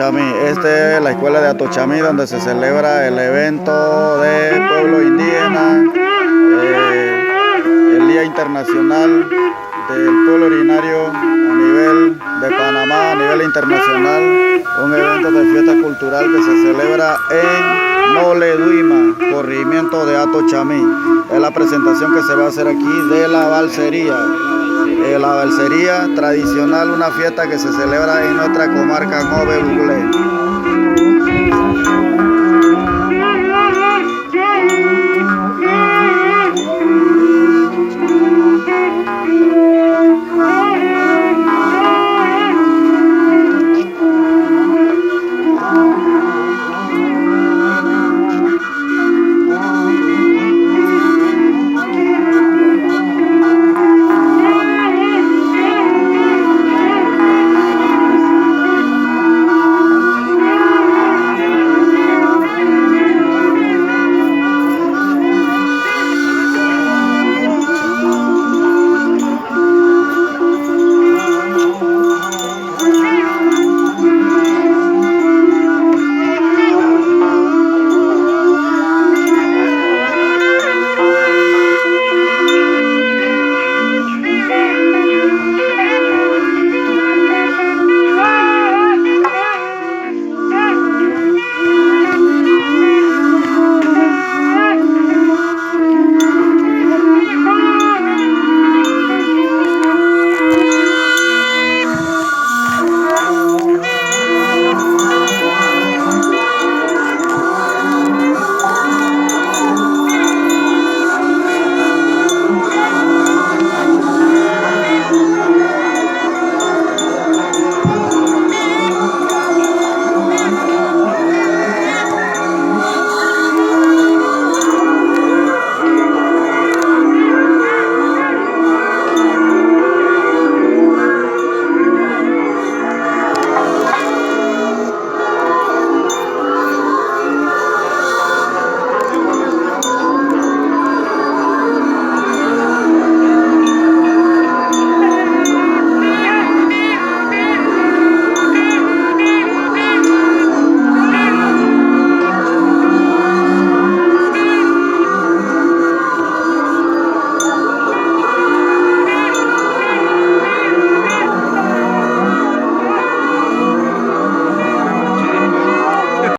Atochami. Esta es la escuela de Atochami, donde se celebra el evento de pueblo indígena, el Día Internacional del Pueblo Originario a nivel de Panamá, a nivel internacional, un evento de fiesta cultural que se celebra en Noleduima, corregimiento de Atochami. Es la presentación que se va a hacer aquí de la balsería. La balsería tradicional, una fiesta que se celebra en nuestra comarca Nove Buglé.